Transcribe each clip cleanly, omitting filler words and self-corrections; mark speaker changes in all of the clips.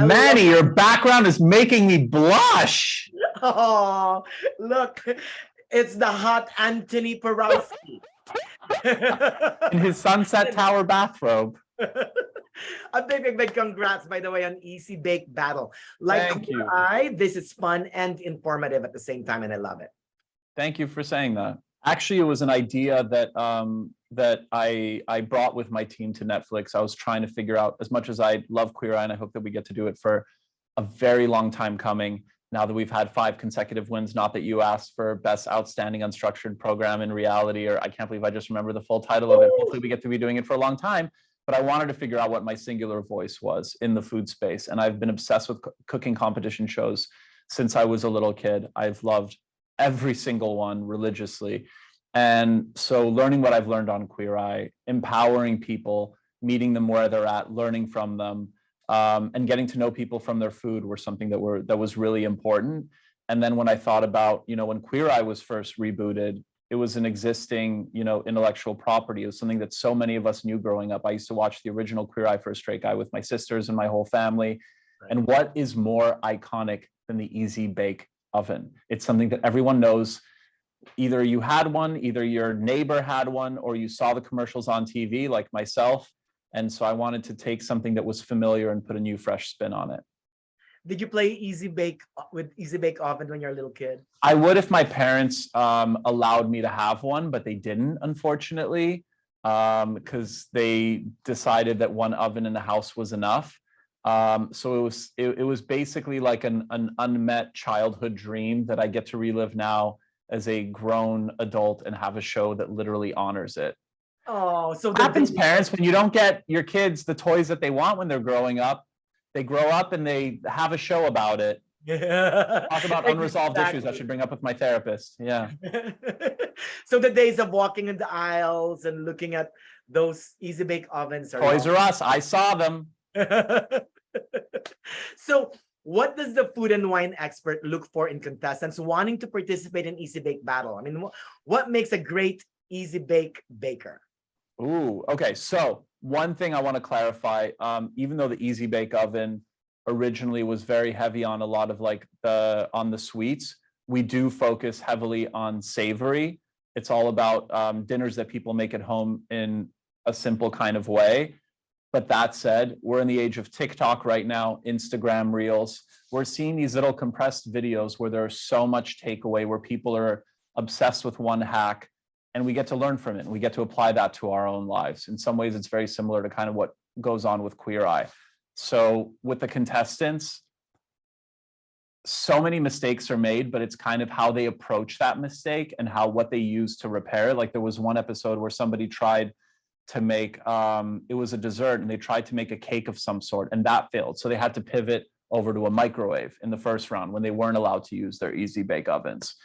Speaker 1: Manny, your background is making me blush.
Speaker 2: Oh, look, it's the hot Antoni Porowski.
Speaker 1: In his Sunset Tower bathrobe.
Speaker 2: A big congrats, by the way, on Easy Bake Battle. Like
Speaker 1: Thank you.
Speaker 2: this is fun and informative at the same time, and I love it.
Speaker 1: Thank you for saying that. Actually, it was an idea that I brought with my team to Netflix. I was trying to figure out, as much as I love Queer Eye, and I hope that we get to do it for a very long time coming, now that we've had 5 consecutive wins, not that you asked for Best Outstanding Unstructured Program in Reality, or I can't believe I just remember the full title of it. Hopefully we get to be doing it for a long time. But I wanted to figure out what my singular voice was in the food space. And I've been obsessed with cooking competition shows since I was a little kid. I've loved every single one religiously. And so learning what I've learned on Queer Eye, empowering people, meeting them where they're at, learning from them, and getting to know people from their food were something that was really important. And then when I thought about, when Queer Eye was first rebooted, it was an existing, intellectual property. It was something that so many of us knew growing up. I used to watch the original Queer Eye for a Straight Guy with my sisters and my whole family. Right. And what is more iconic than the Easy Bake Oven? It's something that everyone knows. Either you had one, either your neighbor had one, or you saw the commercials on TV like myself. And so I wanted to take something that was familiar and put a new, fresh spin on it.
Speaker 2: Did you play Easy Bake with Easy Bake Oven when you're a little kid?
Speaker 1: I would if my parents allowed me to have one, but they didn't, unfortunately, because they decided that one oven in the house was enough. So it was basically like an unmet childhood dream that I get to relive now as a grown adult and have a show that literally honors it.
Speaker 2: Oh, so
Speaker 1: what happens, parents, when you don't get your kids the toys that they want when they're growing up? They grow up and they have a show about it.
Speaker 2: Yeah.
Speaker 1: Talk about unresolved issues I should bring up with my therapist. Yeah.
Speaker 2: So the days of walking in the aisles and looking at those Easy Bake Ovens are
Speaker 1: Toys R Us. I saw them.
Speaker 2: So what does the food and wine expert look for in contestants wanting to participate in Easy Bake Battle? I mean, what makes a great Easy Bake baker?
Speaker 1: Ooh, okay. So one thing I want to clarify, even though the Easy Bake Oven originally was very heavy on a lot of on the sweets, we do focus heavily on savory. It's all about dinners that people make at home in a simple kind of way. But that said, we're in the age of TikTok right now, Instagram Reels. We're seeing these little compressed videos where there's so much takeaway, where people are obsessed with one hack, and we get to learn from it. And we get to apply that to our own lives. In some ways, it's very similar to kind of what goes on with Queer Eye. So with the contestants, so many mistakes are made, but it's kind of how they approach that mistake and what they use to repair. Like there was one episode where somebody tried to make, it was a dessert, and they tried to make a cake of some sort, and that failed. So they had to pivot over to a microwave in the first round when they weren't allowed to use their Easy Bake Ovens.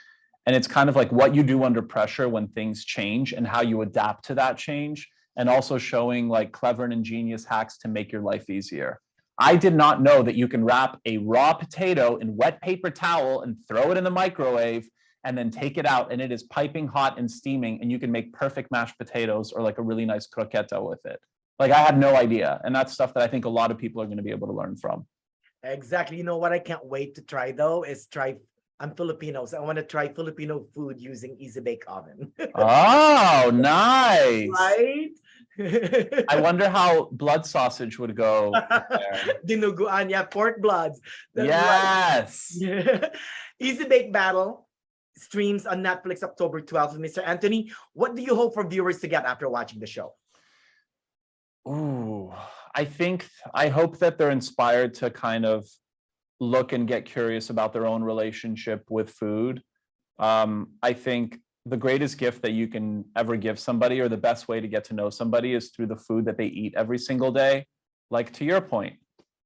Speaker 1: And it's kind of like what you do under pressure when things change and how you adapt to that change, and also showing like clever and ingenious hacks to make your life easier. I did not know that you can wrap a raw potato in wet paper towel and throw it in the microwave and then take it out, and it is piping hot and steaming, and you can make perfect mashed potatoes or like a really nice croqueta with it. Like I had no idea. And that's stuff that I think a lot of people are going to be able to learn from.
Speaker 2: Exactly. You know what I can't wait to try though is I'm Filipino, so I want to try Filipino food using Easy Bake Oven.
Speaker 1: Oh, nice.
Speaker 2: Right?
Speaker 1: I wonder how blood sausage would go there.
Speaker 2: Dinuguan, yeah, pork bloods.
Speaker 1: Yes.
Speaker 2: Right. Easy Bake Battle streams on Netflix October 12th. Mr. Antoni, what do you hope for viewers to get after watching the show?
Speaker 1: Ooh, I hope that they're inspired to kind of look and get curious about their own relationship with food. I think the greatest gift that you can ever give somebody, or the best way to get to know somebody, is through the food that they eat every single day. Like to your point,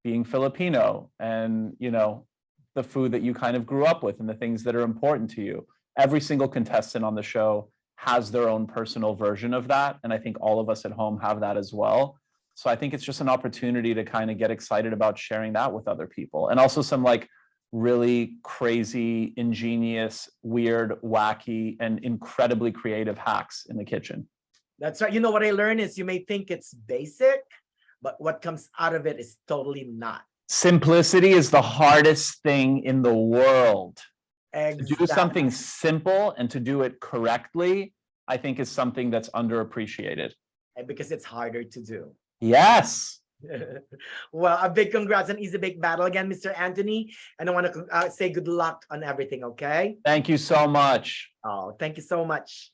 Speaker 1: being Filipino, and the food that you kind of grew up with and the things that are important to you. Every single contestant on the show has their own personal version of that, and I think all of us at home have that as well. So I think it's just an opportunity to kind of get excited about sharing that with other people. And also some like really crazy, ingenious, weird, wacky, and incredibly creative hacks in the kitchen.
Speaker 2: That's right. You know what I learned is you may think it's basic, but what comes out of it is totally not.
Speaker 1: Simplicity is the hardest thing in the world. To do
Speaker 2: Exactly.
Speaker 1: something simple and to do it correctly, I think is something that's underappreciated.
Speaker 2: Because it's harder to do.
Speaker 1: Yes.
Speaker 2: Well, a big congrats on Easy Bake Battle again, Mr. Antoni. And I want to say good luck on everything, okay?
Speaker 1: Thank you so much.
Speaker 2: Oh, thank you so much.